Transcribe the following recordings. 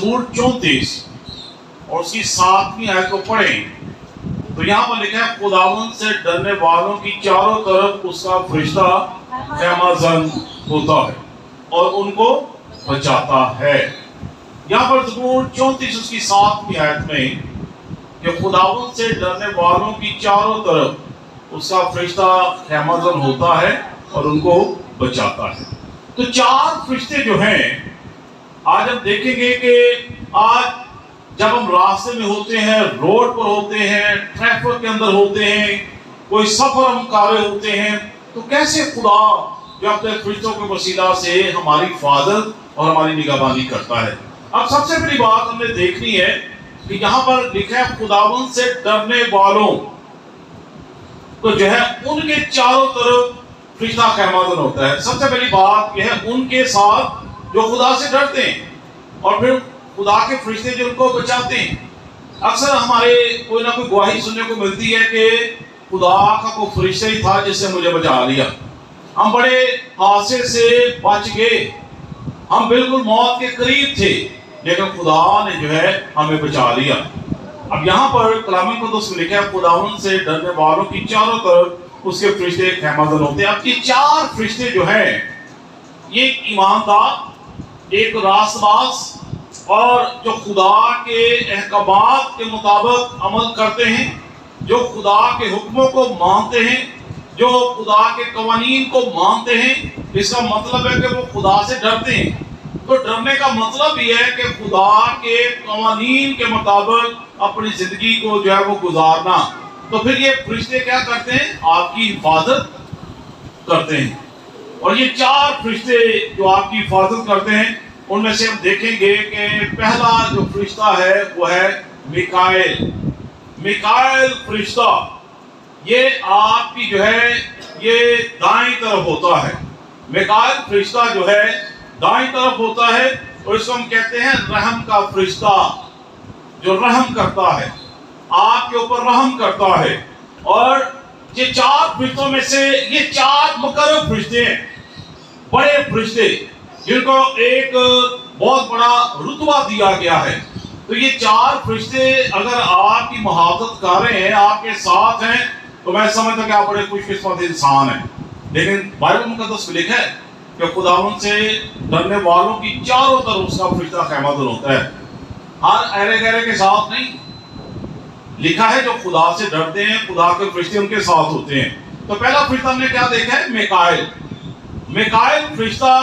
ज़बूर 34 और उसकी 7वीं आयत को पढ़ें तो यहाँ पर लिखा है, खुदावंद से डरने वालों की चारों तरफ उसका फरिश्ता ख़ैमाज़न होता है और उनको बचाता है। यहाँ पर ज़बूर 34 उसकी 7वीं आयत में कि खुदावंद से डरने वालों की चारों तरफ उसका फरिश्ता ख़ैमाज़न होता है और उनको बचाता है। तो 4 फरिश्ते जो हैं, आज हम देखेंगे कि आज जब हम रास्ते में होते हैं, रोड पर होते हैं, ट्रैफिक के अंदर होते हैं, कोई सफर हम कर रहे होते हैं, तो कैसे खुदा जो अपने फरिश्तों के वसीला से हमारी हिफाजत और हमारी निगहबानी करता है। अब सबसे बड़ी बात हमने देखनी है कि यहाँ पर लिखा है खुदावंद से डरने वालों, तो जो है उनके चारों तरफ फरिश्ता ख़ैमाज़न होता है। सबसे पहली बात यह है उनके साथ जो खुदा से डरते हैं और फिर खुदा के फरिश्ते जो उनको बचाते हैं। अक्सर हमारे कोई ना कोई गवाही सुनने को मिलती है कि खुदा का कोई फरिश्ता ही था जिससे मुझे बचा लिया, हम बड़े हादसे से बच गए, हम बिल्कुल मौत के करीब थे लेकिन खुदा ने जो है हमें बचा लिया। अब यहाँ पर कलाम कुद्दूस में लिखा है खुदावंद से डरने वालों की चारों तरफ उसके फरिश्ते ख़ैमाज़न होते हैं। अब ये 4 फरिश्ते जो हैं, ये ईमानदार, एक रास्तबाज और जो खुदा के अहकामात के मुताबिक अमल करते हैं, जो खुदा के हुक्मों को मानते हैं, जो खुदा के कवानीन को मानते हैं। इसका मतलब है कि वो खुदा से डरते हैं। तो डरने का मतलब ये है कि खुदा के कवानीन के मुताबिक अपनी जिंदगी को जो है वो गुजारना। तो फिर ये फरिश्ते क्या करते हैं? आपकी हिफाजत करते हैं। और ये 4 फरिश्ते जो आपकी हिफाजत करते हैं, उनमें से हम देखेंगे कि पहला जो फरिश्ता है वो है मिकाएल। मिकाएल फरिश्ता ये आपकी जो है ये दाईं तरफ होता है। मिकाएल फरिश्ता जो है दाईं तरफ होता है और इसको हम कहते हैं रहम का फरिश्ता, जो रहम करता है, आपके ऊपर रहम करता है। और ये 4 फरिश्तों में से ये 4 मुकर्रब फरिश्ते हैं, बड़े फरिश्ते जिनको एक बहुत बड़ा रुतबा दिया गया है। तो ये 4 फरिश्ते अगर आपकी मुहाफ़ज़त कर रहे हैं, आपके साथ हैं, तो मैं समझता कि आप बड़े खुशकिस्मत इंसान हैं। लेकिन बाइबल मुक़द्दस में लिखा है कि खुदावंद से डरने वालों की चारों तरफ उसका फरिश्ता ख़ैमाज़न होता है। हर अहले गहरे के साथ नहीं, लिखा है जो खुदा से डरते हैं खुदा के फरिश्ते उनके साथ होते हैं। तो पहला फरिश्ता हमने क्या देखा है? मिकाएल। मिकाएल फरिश्ता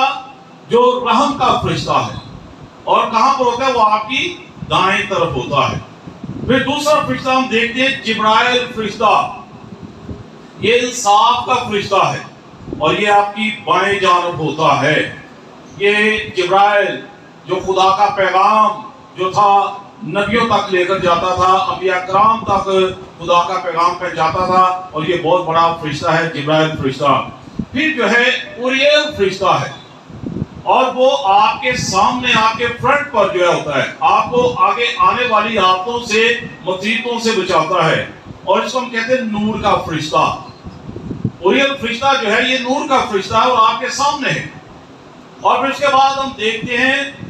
जो रहम का फरिश्ता है और कहां पर होता है? वो आपकी दाएं तरफ होता है। फिर दूसरा फरिश्ता हम देखते हैं जिब्राइल फरिश्ता, ये इंसाफ का फरिश्ता है और ये आपकी बाएं जानब होता है। ये जिब्राइल जो खुदा का पैगाम जो था नबियों तक लेकर जाता था, अंबिया कराम तक खुदा का पैगाम पहुंचाता था, और ये बहुत बड़ा फरिश्ता है जिब्राइल फरिश्ता। फिर जो है उरियल फरिश्ता है और वो आपके सामने आपके फ्रंट पर जो है होता है, आपको आगे आने वाली आफतों से मुसीबतों से बचाता है और इसको हम कहते हैं नूर का फरिश्ता। उरियल फरिश्ता जो है ये नूर का फरिश्ता है और आपके सामने है। और फिर उसके बाद हम देखते हैं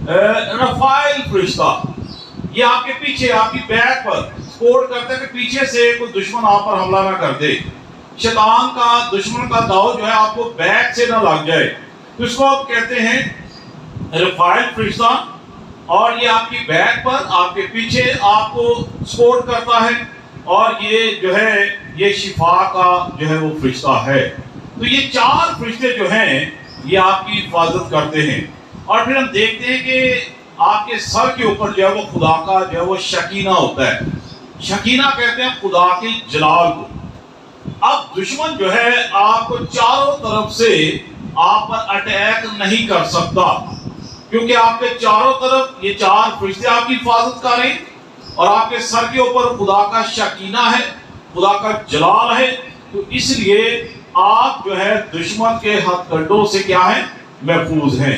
रफाइल फरिश्ता, ये आपके पीछे आपकी बैक पर सपोर्ट करते हैं कि पीछे से कोई दुश्मन आप पर हमला ना कर दे, शैतान का दुश्मन का दाव जो है आपको बैक से ना लग जाए। तो इसको आप कहते हैं रफाइल फरिश्ता और ये आपकी बैक पर आपके पीछे आपको सपोर्ट करता है और ये जो है ये शिफा का जो है वो फरिश्ता है। तो ये 4 फरिश्ते जो हैं ये आपकी हिफाजत करते हैं। और फिर हम देखते हैं कि आपके सर के ऊपर जो है वो खुदा का जो है वो शकीना होता है। शकीना कहते हैं खुदा के जलाल को। अब दुश्मन जो है आपको चारों तरफ से आप पर अटैक नहीं कर सकता, क्योंकि आपके चारों तरफ ये 4 फरिश्ते आपकी हिफाजत कर रहे हैं और आपके सर के ऊपर खुदा का शकीना है, खुदा का जलाल है। तो इसलिए आप जो है दुश्मन के हथकंडों से क्या है? महफूज हैं।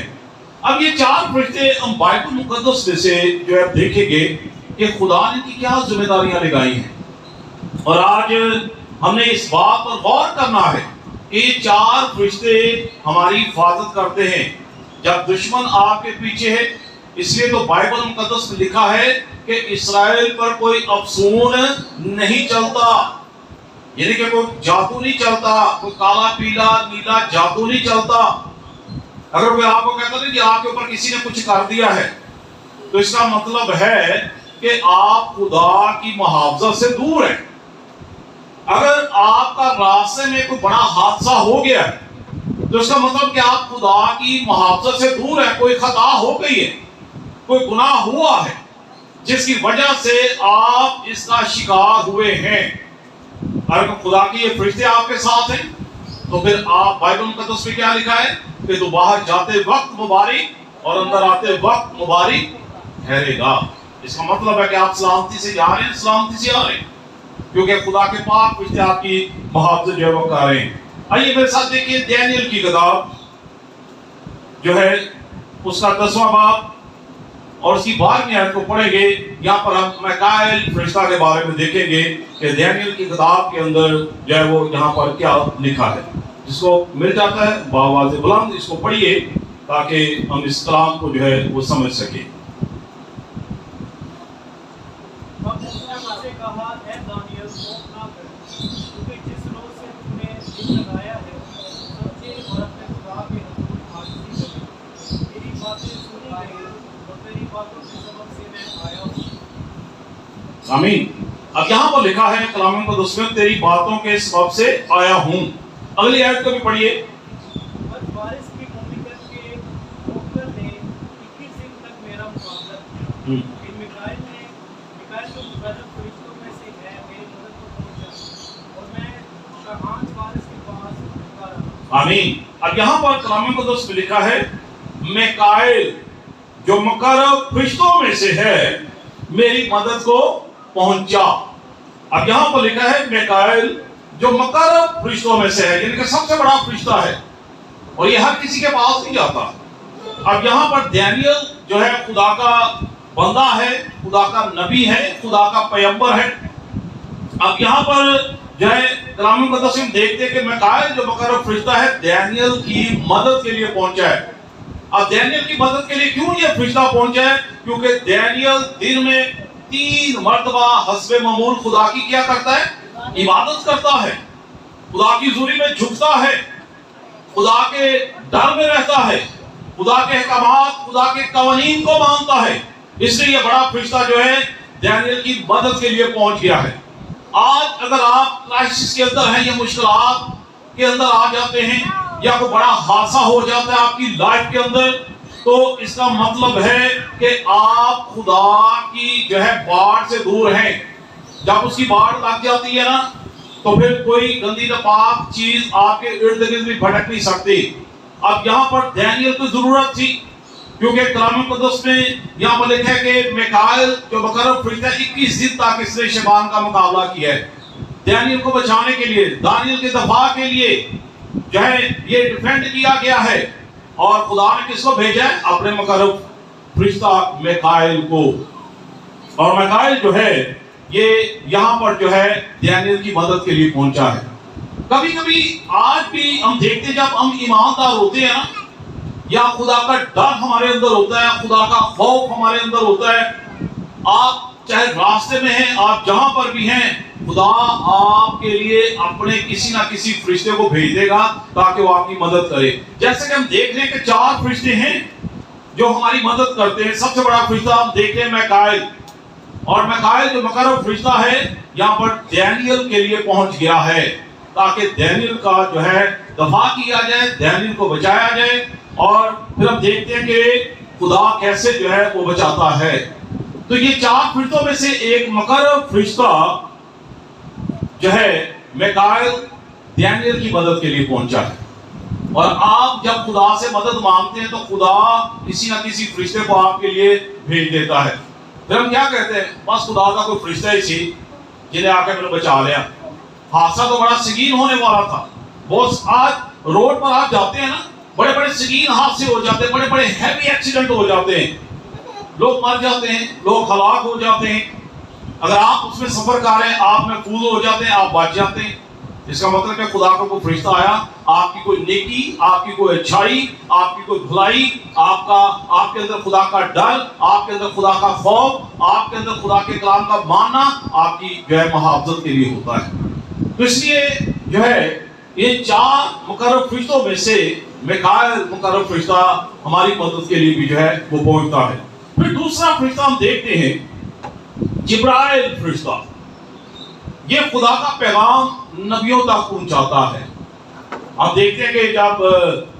अब ये 4 फरिश्ते हम बाइबल मुक़द्दस में से जो है देखेंगे कि खुदा ने की क्या जिम्मेदारियां लगाई हैं। और आज हमने इस बात पर गौर करना है कि 4 फरिश्ते हमारी हिफाजत करते हैं। जब दुश्मन आपके पीछे है, اس لیے تو بائبل مقدس میں لکھا ہے کہ اسرائیل پر کوئی افسون نہیں چلتا، یعنی کہ کوئی جادو نہیں چلتا، کوئی کالا پیلا نیلا جادو نہیں چلتا۔ اگر کوئی آپ کو کہتا نہیں کہ آپ کے اوپر کسی نے کچھ کر دیا ہے، تو اس کا مطلب ہے کہ آپ خدا کی محافظت سے دور ہیں۔ اگر آپ کا راستے میں کوئی بڑا حادثہ ہو گیا ہے تو اس کا مطلب کہ آپ خدا کی محافظت سے دور ہیں، کوئی خطا ہو گئی ہے، کوئی گناہ ہوا ہے جس کی وجہ سے آپ اس کا شکار ہوئے ہیں۔ اگر خدا کی یہ فرشتے آپ کے ساتھ ہیں تو پھر آپ بائبل مقدس میں کیا لکھا ہے کہ تو باہر جاتے وقت مبارک اور اندر آتے وقت مبارک ٹھہرے گا۔ اس کا مطلب ہے کہ آپ سلامتی سے جا رہے ہیں، سلامتی سے آ رہے ہیں، کیونکہ خدا کے پاک فرشتے آپ کی محافظت جو ہے وہ کر رہے ہیں۔ آئیے میرے ساتھ دیکھیے دانیل کی کتاب جو ہے اس کا 10واں باب اور اس کی 12ویں آیت کو پڑھیں گے۔ یہاں پر ہم میکائیل فرشتہ کے بارے میں دیکھیں گے کہ دانیل کی کتاب کے اندر جو ہے وہ یہاں پر کیا لکھا ہے۔ جس کو مل جاتا ہے بآواز بلند اس کو پڑھیے تاکہ ہم اس کلام کو جو ہے وہ سمجھ سکیں۔ آمین۔ اب یہاں پر لکھا ہے کلام مقدس میں تیری باتوں کے سبب سے آیا ہوں۔ اگلی آیت کو بھی پڑھیے۔ بارش کی مملکت کے نوکر نے 21 دن تک میرا مقابلہ کیا، پھر میکائیل جو مقرب فرشتوں میں سے ہے میری مدد کو پہنچا اور میں شاہان فارس کے پاس رکا رہا۔ آمین۔ اب یہاں پر کلام مقدس میں لکھا ہے میکائیل جو مقرب فرشتوں میں سے ہے میری مدد کو پہنچا۔ اب یہاں پر لکھا ہے میکائیل جو مقرب فرشتوں میں سے ہے، یعنی کہ سب سے بڑا فرشتہ ہے اور یہ ہر کسی کے پاس نہیں جاتا۔ اب یہاں پر دانیل جو ہے خدا کا بندہ ہے، خدا کا نبی ہے، خدا کا پیغمبر ہے۔ اب یہاں پر جو ہے کلام مقدس میں دیکھتے ہیں کہ میکائیل جو مقرب فرشتہ ہے دانیل کی مدد کے لیے پہنچا ہے۔ اب دانیل کی مدد کے لیے کیوں یہ فرشتہ پہنچا ہے؟ کیونکہ دانیل دن میں 3 مرتبہ حسب معمول خدا کی کیا کرتا ہے؟ عبادت کرتا ہے، خدا کی حضوری میں جھکتا ہے، خدا کے ڈر میں رہتا ہے، خدا کے احکامات، خدا کے قوانین کو مانتا ہے۔ اس لیے یہ بڑا فرشتہ جو ہے دانیل کی مدد کے لیے پہنچ گیا ہے۔ آج اگر آپ کرائسس کے اندر ہیں یا مشکلات کے اندر آ جاتے ہیں یا کوئی بڑا حادثہ ہو جاتا ہے آپ کی لائف کے اندر، تو اس کا مطلب ہے کہ آپ خدا کی جو ہے باڑ سے دور ہیں۔ جب اس کی باڑ لگ جاتی ہے نا تو پھر کوئی گندی ناپاک چیز آپ کے ارد گرد بھی بھٹک نہیں سکتی۔ اب یہاں پر دانیل کو ضرورت تھی کیونکہ کلام مقدس میں یہاں پر لکھا ہے کہ میکائیل جو مقرب فرشتہ 21 دن تک اس نے شیطان کا مقابلہ کیا ہے دانیل کو بچانے کے لیے، دانیل کے دفاع کے لیے جو ہے یہ ڈیفینڈ کیا گیا ہے۔ اور خدا نے کس کو بھیجا ہے؟ اپنے مقرب فرشتہ میکائیل کو۔ اور میکائیل جو ہے یہ یہاں پر جو ہے دانیل کی مدد کے لیے پہنچا ہے۔ کبھی کبھی آج بھی ہم دیکھتے ہیں جب ہم ایماندار ہوتے ہیں نا یا خدا کا ڈر ہمارے اندر ہوتا ہے، خدا کا خوف ہمارے اندر ہوتا ہے، آپ چاہے راستے میں ہیں، آپ جہاں پر بھی ہیں، خدا آپ کے لیے اپنے کسی نہ کسی فرشتے کو بھیج دے گا تاکہ وہ آپ کی مدد کرے۔ جیسے کہ ہم دیکھ لیں کہ 4 فرشتے ہیں جو ہماری مدد کرتے ہیں۔ سب سے بڑا فرشتہ ہم دیکھیں میکائیل، اور میکائیل جو مقرب فرشتہ ہے یہاں پر دانیل کے لیے پہنچ گیا ہے تاکہ دانیل کا جو ہے دفاع کیا جائے، دانیل کو بچایا جائے۔ اور پھر ہم دیکھتے ہیں کہ خدا کیسے جو ہے وہ بچاتا ہے۔ تو یہ 4 فرشتوں میں سے ایک مقرب فرشتہ جو ہے میکائیل دانیل کی مدد کے لیے پہنچا ہے۔ اور آپ جب خدا سے مدد مانگتے ہیں تو خدا کسی نہ کسی فرشتے کو آپ کے لیے بھیج دیتا ہے۔ پھر ہم کیا کہتے ہیں؟ بس خدا کا کوئی فرشتہ ہی سی جنہیں آ کے میں نے بچا لیا۔ حادثہ تو بڑا سنگین ہونے والا تھا۔ بہت آج روڈ پر آپ جاتے ہیں نا، بڑے بڑے سنگین حادثے ہو جاتے ہیں، بڑے بڑے ہیوی ایکسیڈنٹ ہو جاتے ہیں، لوگ مر جاتے ہیں، لوگ ہلاک ہو جاتے ہیں۔ اگر آپ اس میں سفر کر رہے ہیں آپ محفوظ ہو جاتے ہیں، آپ بچ جاتے ہیں۔ اس کا مطلب کہ خدا کا کوئی فرشتہ آیا، آپ کی کوئی نیکی، آپ کی کوئی اچھائی، آپ کی کوئی بھلائی، آپ کے اندر خدا کا ڈر، آپ کے اندر خدا کا خوف، آپ کے اندر خدا کے کلام کا ماننا آپ کی جو ہے محافظت کے لیے ہوتا ہے۔ تو اس لیے جو ہے یہ 4 مقرر فرشتوں میں سے میکائیل مقرر فرشتہ ہماری مدد کے لیے بھی جو ہے وہ پہنچتا ہے۔ پھر دوسرا فرشتہ ہم دیکھتے ہیں جبرائیل فرشتہ۔ یہ خدا کا پیغام نبیوں تک پہنچاتا ہے۔ آپ دیکھتے ہیں کہ جب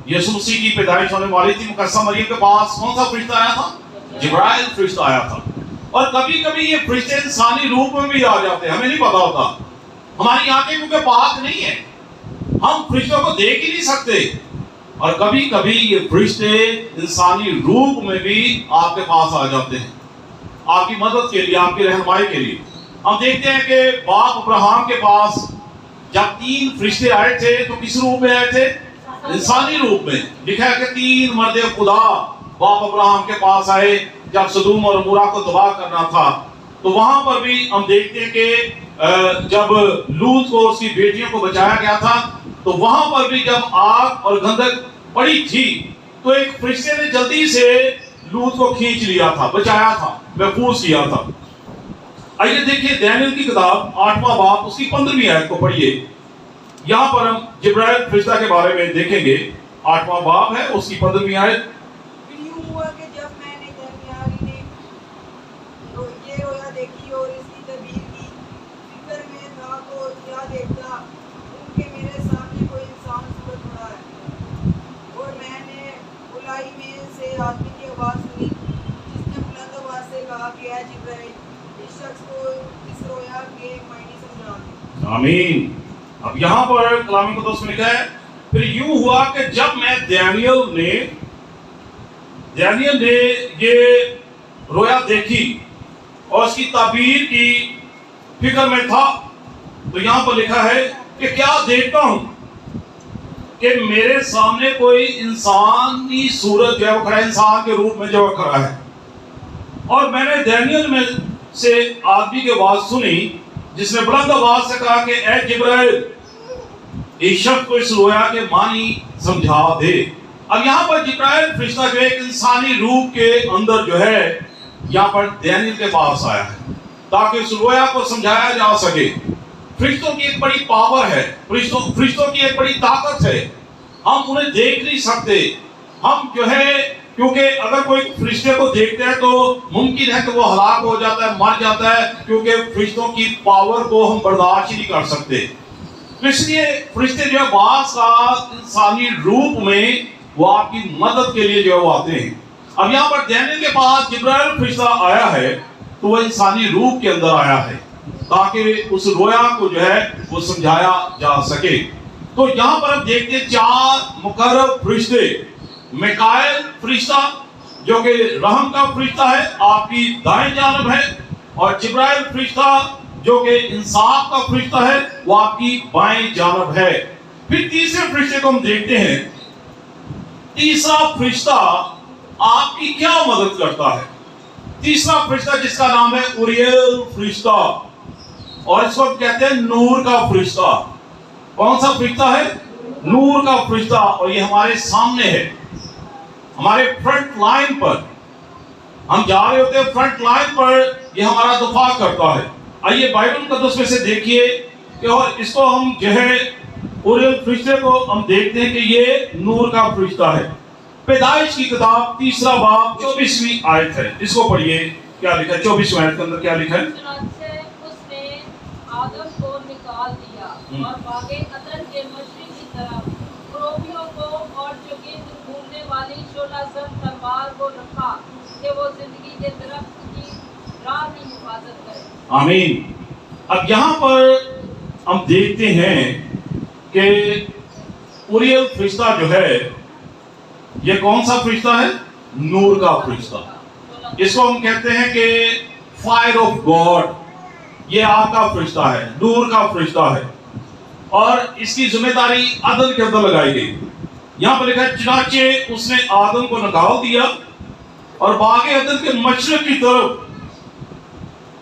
یسوع مسیح کی پیدائش ہونے والی تھی، مقدسہ مریم کے پاس کون سا فرشتہ آیا تھا؟ جبرائیل فرشتہ آیا تھا۔ اور کبھی کبھی یہ فرشتے انسانی روپ میں بھی آ جاتے ہیں، ہمیں نہیں پتا ہوتا، ہماری آنکھیں کیونکہ پاک نہیں ہیں، ہم فرشتوں کو دیکھ ہی نہیں سکتے۔ اور کبھی کبھی یہ فرشتے انسانی روپ میں بھی آپ کے پاس آ جاتے ہیں، آپ کی مدد کے لیے، آپ کی رہنمائی کے لیے۔ ہم دیکھتے ہیں کہ باپ ابراہیم کے پاس جب 3 فرشتے آئے تھے تو کس روپ میں آئے تھے؟ انسانی روپ میں۔ لکھا ہے کہ 3 مرد خدا باپ ابراہیم کے پاس آئے جب سدوم اور عمورہ کو تباہ کرنا تھا۔ تو وہاں پر بھی ہم دیکھتے ہیں کہ جب لوط کو اس کی بیٹیوں کو بچایا گیا تھا تو وہاں پر بھی جب آگ اور گندک پڑی تھی تو ایک فرشتے نے جلدی سے لوط کو کھینچ لیا تھا، بچایا تھا، محفوظ کیا تھا۔ آئیے دیکھیے دانیل کی کتاب 8واں باب اس کی 15ویں آیت کو پڑھیے۔ یہاں پر ہم جبرائیل فرشتہ کے بارے میں دیکھیں گے۔ 8واں باب ہے، اس کی 15ویں آیت۔ پھر یوں ہوا کہ جب میں نے درمیانی نے یہ رویا دیکھی اور اس کی تعبیر کی، فکر میں تھا تو کیا دیکھتا ہوں کہ میرے سامنے کوئی انسان صورت کھڑا ہے، اور میں نے بلائی میں سے آدمی کی آواز سنی جس نے بلند آواز سے کہا کہ اے جبرائیل، اس شخص کو اس رویا کے معنی سمجھا دے۔ آمین۔ اب یہاں پر کلام مقدس میں لکھا ہے پھر یوں ہوا کہ جب میں دانیل نے یہ رویا دیکھی اور اس کی تعبیر کی فکر میں تھا، تو یہاں پر لکھا ہے کہ کیا دیکھتا ہوں کہ میرے سامنے کوئی انسانی صورت جو ہے وہ کھڑا ہے، انسان کے روپ میں جو ہے کھڑا ہے۔ اور میں نے دانیل میں سے آدمی کی آواز سنی جس نے بلند آواز سے کہا کہ اے جبرائیل، اس شخص کو اس رویا کے معنی سمجھا دے۔ اب یہاں پر جبرائیل فرشتہ جو ایک انسانی روح کے اندر جو ہے یہاں پر دانیل کے پاس آیا ہے تاکہ اس رویا کو سمجھایا جا سکے۔ فرشتوں کی ایک بڑی پاور ہے، فرشتوں کی ایک بڑی طاقت ہے، ہم انہیں دیکھ نہیں سکتے۔ ہم جو ہے کیونکہ اگر کوئی فرشتے کو دیکھتے ہیں تو ممکن ہے کہ وہ ہلاک ہو جاتا ہے، مر جاتا ہے، کیونکہ فرشتوں کی پاور کو ہم برداشت ہی نہیں کر سکتے۔ اس لیے فرشتے جو ہے بعض اوقات انسانی روپ میں وہ آپ کی مدد کے لیے جو ہے وہ آتے ہیں۔ اب یہاں پر دانیل کے پاس جبرائیل فرشتہ آیا ہے تو وہ انسانی روپ کے اندر آیا ہے تاکہ اس رویا کو جو ہے وہ سمجھایا جا سکے۔ تو یہاں پر ہم دیکھتے ہیں 4 مقرر فرشتے، میکائیل فرشتہ جو کہ رحم کا فرشتہ ہے، آپ کی دائیں جانب ہے، اور جبرائیل فرشتہ جو کہ انصاف کا فرشتہ ہے وہ آپ کی بائیں جانب ہے۔ پھر تیسرے فرشتے کو ہم دیکھتے ہیں۔ تیسرا فرشتہ آپ کی کیا مدد کرتا ہے؟ تیسرا فرشتہ جس کا نام ہے اوریل فرشتہ، اور اس کو کہتے ہیں نور کا فرشتہ۔ کون سا فرشتہ ہے؟ نور کا فرشتہ، اور یہ ہمارے سامنے ہے، ہمارے فرنٹ لائن پر ہم جا رہے ہوتے ہیں، فرنٹ لائن پر یہ ہمارا دفاع کرتا ہے۔ آئیے بائبل مقدس میں سے دیکھیے کہ اور اس کو ہم جو ہے اوریل فرشتے کو ہم دیکھتے ہیں کہ یہ نور کا فرشتہ ہے۔ پیدائش کی کتاب 3 باب 24ویں آیت ہے، اس کو پڑھیے کیا لکھا ہے۔ 24ویں آیت کے اندر کیا لکھا ہے؟ چنانچہ اس نے آدم کو نکال دیا اور باغ عدن کے مشرق کی طرف کروبیوں کو اور جو گرد گھومنے والی شعلہ زن تلوار کو رکھا کہ وہ زندگی کے درخت کی راہ کی حفاظت کرے۔ آمین۔ اب یہاں پر ہم دیکھتے ہیں کہ اوریل فرشتہ جو ہے یہ کون سا فرشتہ ہے؟ نور کا فرشتہ۔ اس کو ہم کہتے ہیں کہ فائر آف گاڈ، یہ آپ کا فرشتہ ہے، نور کا فرشتہ ہے، اور اس کی ذمہ داری عدن کے اندر لگائی گئی۔ یہاں پر لکھا ہے چنانچہ اس نے آدم کو نکال دیا اور باغ عدن کے مشرق کی طرف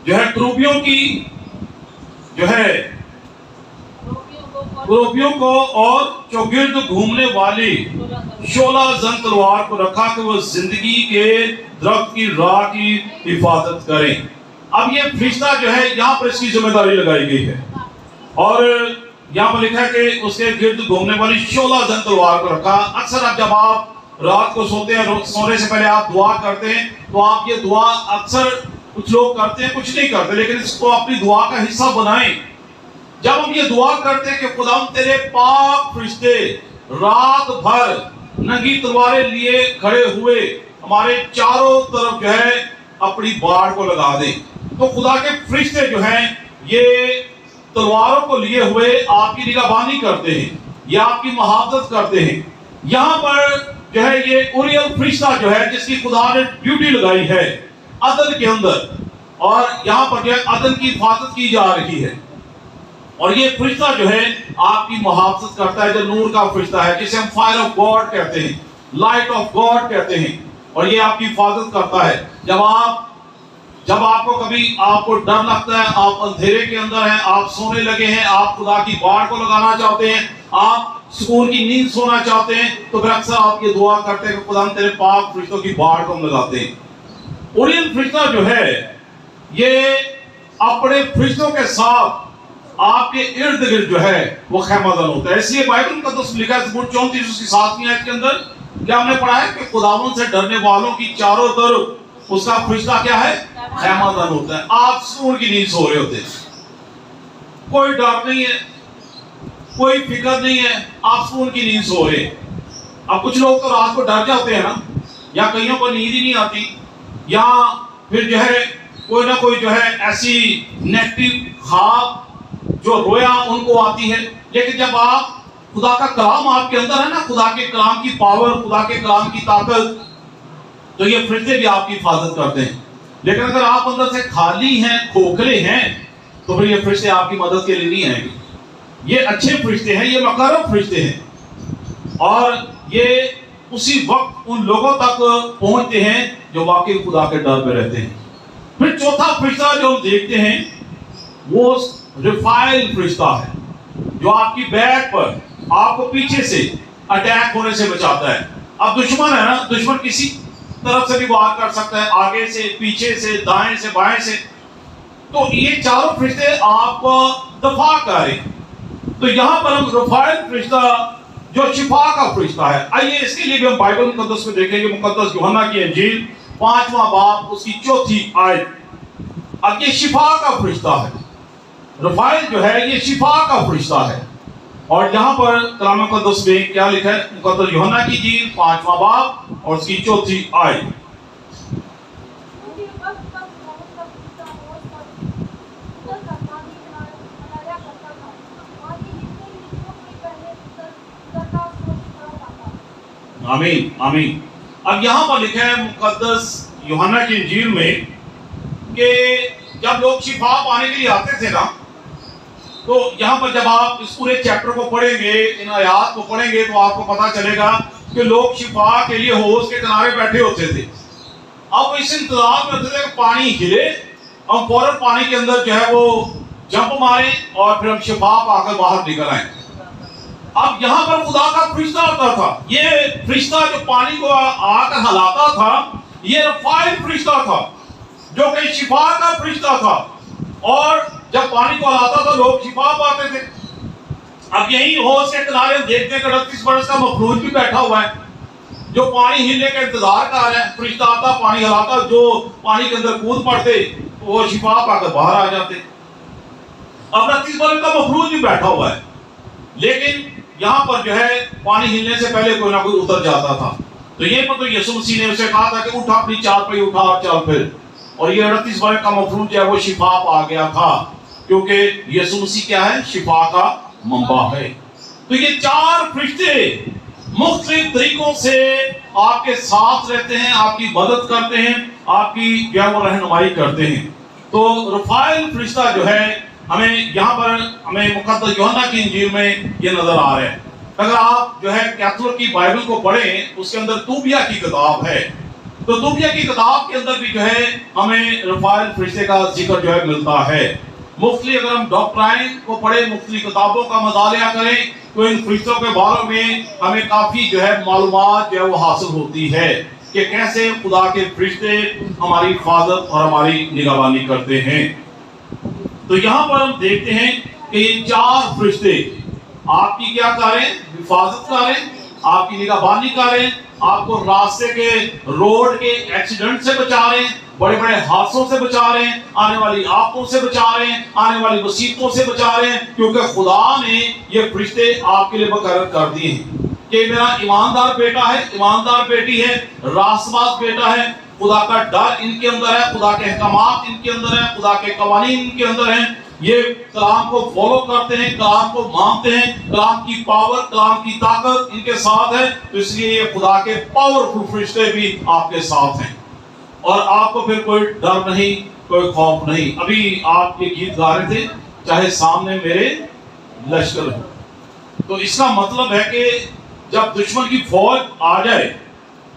جو ہے کروبیوں کی جو ہے कुरूबियों को और चौगिर्द घूमने वाली 16 जन तलवार को रखा कि वो जिंदगी के दरख्त की राह की हिफाजत करें। अब ये फरिश्ता जो है यहाँ पर इसकी जिम्मेदारी लगाई गई है और यहाँ पर लिखा है कि उसके गिर्द घूमने वाली 16 जन तलवार को रखा। अक्सर आप जब आप रात को सोते हैं, सोने से पहले आप दुआ करते हैं, तो आप ये दुआ अक्सर कुछ लोग करते हैं, कुछ नहीं करते, लेकिन इसको अपनी दुआ का हिस्सा बनाएं। जब हम ये दुआ करते हैं कि खुदा तेरे पाक फरिश्ते रात भर नंगी तलवारें लिए खड़े हुए हमारे चारों तरफ जो है अपनी बाड़ को लगा दे, तो खुदा के फरिश्ते जो हैं ये तलवारों को लिए हुए आपकी निगहबानी करते हैं, ये आपकी मुहाफजत करते हैं। यहाँ पर जो है ये उरियल फरिश्ता जो है जिसकी खुदा ने ड्यूटी लगाई है अदन के अंदर, और यहाँ पर जो है अदन की हिफाजत की जा रही है, और ये फरिश्ता जो है आपकी मुहाफजत करता है, जो नूर का फरिश्ता है, जिसे हम फायर ऑफ गॉड कहते हैं, लाइट ऑफ गॉड कहते हैं, और ये आपकी हिफाजत करता है। जब आपको कभी आपको डर लगता है, आप अंधेरे के अंदर हैं, आप सोने लगे हैं, आप खुदा की बाड़ को लगाना चाहते हैं, आप सुकून की नींद सोना चाहते हैं, तो फिर अक्सर आप ये दुआ करते हैं कि खुदा तेरे पाक फरिश्तों की बाड़ को हम लगाते हैं। उरियल फरिश्ता जो है ये अपने फरिश्तों के साथ आपके इर्द गिर्द जो है वो खैमादान होता है। इसलिए बाइबल का तो लिखा है ज़बूर 34 उसकी 7वीं आयत के अंदर क्या हमने पढ़ा है कि खुदावंद से डरने वालों की चारों तरफ उसका फरिश्ता क्या है? खैमादान होता है। आप सुकून की नींद सो रहे होते हैं, कोई डर नहीं है, कोई फिक्र नहीं है, आप सुकून की नींद सो रहे हैं। अब कुछ लोग तो रात को डर जाते हैं ना, या कईयों को नींद ही नहीं आती, या फिर जो है कोई ना कोई जो है ऐसी नेगेटिव ख्वाब जो रोया उनको आती है। लेकिन जब आप खुदा का कलाम आपके अंदर है ना, खुदा के कलाम की पावर, खुदा के कलाम की ताकत, तो ये फरिश्ते भी आपकी हिफाजत करते हैं। लेकिन अगर आप अंदर से खाली हैं, खोखले हैं, तो फिर ये फरिश्ते आपकी मदद के लिए नहीं आएंगे। ये अच्छे फरिश्ते हैं, ये मुकर्रम फरिश्ते हैं, और ये उसी वक्त उन लोगों तक पहुंचते हैं जो वाकई खुदा के डर में रहते हैं। फिर चौथा फरिश्ता जो हम देखते हैं वो रिफाइल फरिश्ता है, जो आपकी बैक पर आपको पीछे से अटैक होने से बचाता है। अब दुश्मन है ना, दुश्मन किसी तरफ से भी वार कर सकता है, आगे से, पीछे से, दाएं से, बाएं से, तो ये चारों फरिश्ते आपको दफा करें। तो यहाँ पर हम रिफाइल फरिश्ता जो शिफा का फरिश्ता है, आइए इसके लिए भी हम बाइबल मुकद्दस में देखेंगे। मुकद्दस यूहन्ना की इंजील 5वां बाब उसकी 4थी आयत। अब ये शिफा का फरिश्ता है, रफाइल जो है ये शिफा का फरिश्ता है। और यहाँ पर कलाम मुकद्दस में क्या लिखा है? मुकद्दस यूहन्ना की इंजील 5वां बाब और उसकी 4थी आयत। आमीन आमीन। अब यहाँ पर लिखा है मुकद्दस यूहन्ना की इंजील में कि जब लोग शिफा पाने के लिए आते थे ना, तो यहाँ पर जब आप इस पूरे चैप्टर को पढ़ेंगे, इन आयात को पढ़ेंगे, तो आपको पता चलेगा कि लोग शिफा के लिए हौज के किनारे बैठे होते थे। अब इस इंतजार में होते थे कि पानी हिले, हम फौरन पानी के अंदर जो है वो जंप मारे और फिर हम शिफा पाकर बाहर निकल आए। अब यहाँ पर खुदा का फरिश्ता होता था, ये फरिश्ता जो पानी को आकर हिलाता था, ये रफाइल फरिश्ता था जो कि शिफा का फरिश्ता था, और जब पानी को हिलाता था लोग शिफा पाते थे। अब यही हौज के किनारे देखते हैं कि 38 बरस का मफलूज भी बैठा हुआ है जो पानी हिलने का इंतजार कर रहा है। फरिश्ता आता, पानी हिलाता, जो पानी के अंदर कूद पड़ते वो शिफा पाकर बाहर आ जाते। अब 38 बरस का मफलूज भी बैठा हुआ है, लेकिन यहाँ पर जो है पानी हिलने से पहले कोई ना कोई उतर जाता था। तो ये पर तो यीशु मसीह ने उसे कहा था कि उठा, अपनी चाल पे उठा और चल फिर। और ये 38 बरस का मफलूज जो है वो शिफा आ गया था, क्योंकि यीशु मसीह क्या है? शिफा का मंबा है। तो ये चार फरिश्ते मुख्तलिफ तरीकों से आपके साथ रहते हैं, आपकी मदद करते हैं, आपकी जो है वो रहनुमाई करते हैं। तो रफाइल फरिश्ता जो है हमें यहाँ पर हमें मुकद्दस यूहन्ना की इंजील में ये नजर आ रहा है। अगर आप जो है कैथोलिक की बाइबल को पढ़ें, उसके अंदर तूबिया की किताब है, तो तूबिया की किताब के अंदर भी जो है हमें रफाइल फरिश्ते का जिक्र जो है मिलता है। मुख्तलिफ अगर हम डॉक्ट्राइन को पढ़े, मुख्तलिफ किताबों का मतालिया करें, तो इन फरिश्तों के बारे में हमें काफ़ी जो है मालूमात जो है वो हासिल होती है कि कैसे खुदा के फरिश्ते हमारी हिफाजत और हमारी निगहबानी करते हैं। तो यहाँ पर हम देखते हैं कि ये 4 फरिश्ते आपकी क्या करें? हिफाजत करें, आपकी निगहबानी करें, आपको रास्ते के रोड के एक्सीडेंट से बचा रहे हैं, बड़े बड़े हादसों से बचा रहे हैं, आने वाली आफतों से बचा रहे हैं, आने वाली मुसीबतों से बचा रहे हैं, क्योंकि खुदा ने ये फरिश्ते आपके लिए मुकर्रर कर दिए हैं कि मेरा ईमानदार बेटा है, ईमानदार बेटी है, रास्तबाज बेटा है, खुदा का डर इनके अंदर है, खुदा के अहकामात इनके अंदर है, खुदा के कवानीन इनके अंदर हैं, ये कलाम को फॉलो करते हैं, कलाम को मानते हैं, कलाम की पावर, कलाम की ताकत इनके साथ है। तो इसलिए ये खुदा के पावरफुल फरिश्ते भी आपके साथ हैं और आपको फिर कोई डर नहीं, कोई खौफ नहीं। अभी आप ये गीत गा रहे थे, चाहे सामने मेरे लश्कर हो, तो इसका मतलब है कि जब दुश्मन की फौज आ जाए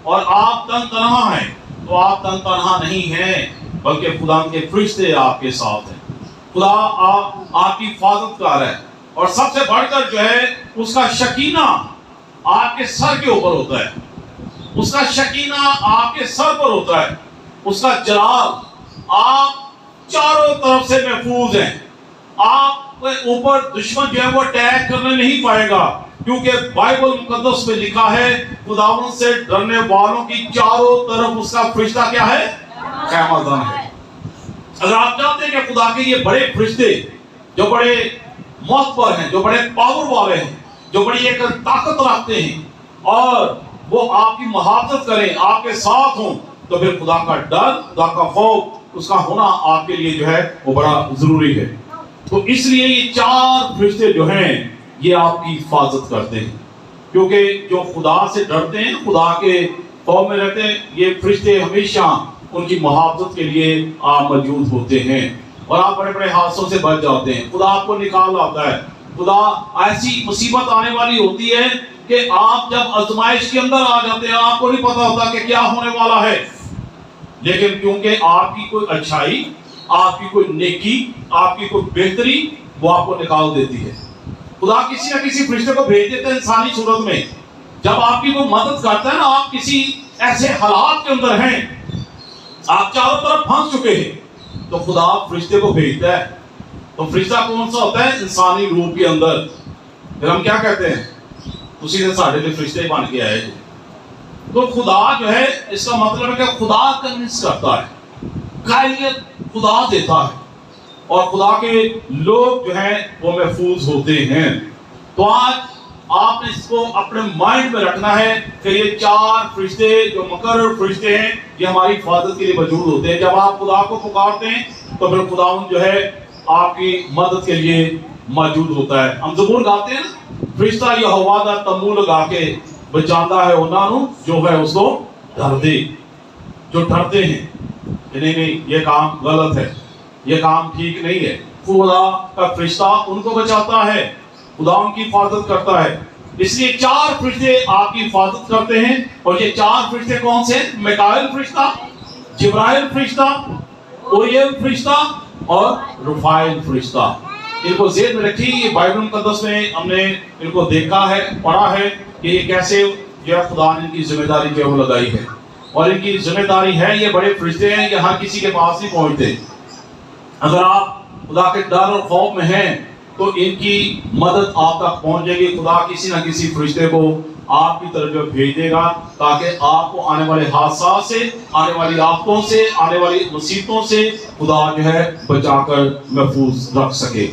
और आप तन तनहा हैं, तो आप तन तनहा नहीं हैं, बल्कि खुदा के फरिश्ते आपके साथ हैं। खुदा आपकी हिफाजत कर है और सबसे बढ़कर जो है उसका शकीना आपके सर के ऊपर होता है, उसका शकीना आपके सर पर होता है, उसका जलाल आप चारों तरफ से महफूज हैं, आपके ऊपर दुश्मन जो है वो अटैक करने नहीं पाएगा, क्योंकि बाइबल मुकद्दस में लिखा है खुदावंद से डरने वालों की चारों तरफ उसका फरिश्ता क्या है? क़यामतन है। अगर आप चाहते हैं कि खुदा के ये बड़े फरिश्ते जो बड़े मोहतर हैं, जो बड़े पावर वाले हैं, जो बड़ी एक ताकत रखते हैं और वो आपकी मुहाफजत करें, आपके साथ हों, तो फिर खुदा का डर, खुदा का खौफ, उसका होना आपके लिए जो है वो बड़ा जरूरी है। तो इसलिए ये 4 फरिश्ते जो हैं ये आपकी हिफाजत करते हैं, क्योंकि जो खुदा से डरते हैं, खुदा के खौफ में रहते हैं, ये फरिश्ते हमेशा उनकी मुहाफजत के लिए आप मौजूद होते हैं और आप बड़े बड़े हादसों से बच जाते हैं। खुदा आपको निकाल लाता है। खुदा ऐसी मुसीबत आने वाली होती है कि आप जब आजमाइश के अंदर आ जाते हैं, आपको नहीं पता होता कि क्या होने वाला है, लेकिन क्योंकि आपकी कोई अच्छाई, आपकी कोई नेकी, आपकी कोई बेहतरी वो आपको निकाल देती है। खुदा किसी न किसी फरिश्ते को भेज देता है इंसानी सूरत में, जब आपकी वो मदद करता है ना, आप किसी ऐसे हालात के अंदर हैं, आप चारों तरफ फंस चुके हैं, तो खुदा फरिश्ते को भेजता है। तो फरिश्ता कौन सा होता है? इंसानी रूप के अंदर। फिर हम क्या कहते हैं? उसी ने साढ़े लिए फरिश्ते बन के आए। तो खुदा जो है, इसका मतलब है कि खुदा कन्विंस करता है, कायलियत खुदा देता है और खुदा के लोग जो हैं वो महफूज होते हैं। तो आज आपने इसको अपने माइंड में रखना है कि ये 4 फरिश्ते जो मुकर्रर फरिश्ते हैं ये हमारी हिफाजत के लिए मौजूद होते हैं। जब आप खुदा को पुकारते हैं तो फिर खुदावंद जो है आपकी मदद के लिए मौजूद होता है। हम ज़बूर गाते हैं ना, फरिश्ता यहोवा दा तम्बू लगा के बचाता है उन्हां नूं जो है उसको डर दे। जो डरते हैं कि नहीं ये काम गलत है, ये काम ठीक नहीं है, खुदा का फरिश्ता उनको बचाता है, खुदा उनकी हिफाजत करता है। इसलिए 4 फरिश्ते आपकी हिफाजत करते हैं। और ये 4 फरिश्ते कौन से? मिकाएल फरिश्ता, जिब्राइल फरिश्ता, ओरियल फरिश्ता और रुफाइल फरिश्ता। इनको ज़हन में रखिए, ये बाइबल मुकद्दस में हमने इनको देखा है, पढ़ा है कि ये कैसे जो है खुदा ने इनकी जिम्मेदारी जो है वो लगाई है। और इनकी जिम्मेदारी है, ये बड़े फरिश्ते हैं, ये हर किसी के पास नहीं पहुंचते। अगर आप खुदा के डर और खौफ में हैं तो इनकी मदद आप तक पहुंच जाएगी। खुदा किसी न किसी फरिश्ते को आपकी तरफ जो भेज देगा, ताकि आपको आने वाले हादसा से, आने वाली आफतों से, आने वाली मुसीबतों से खुदा जो है बचाकर महफूज रख सके।